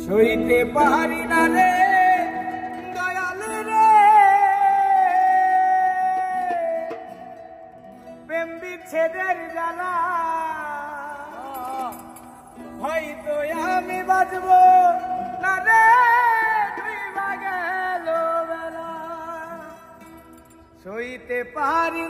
সইতে পারি না রে দয়াল রে, প্রেম বিচ্ছেদের জ্বালা, হয়তো আমি বাঁচবো না রে, দুই গেল বেলা। সইতে পারি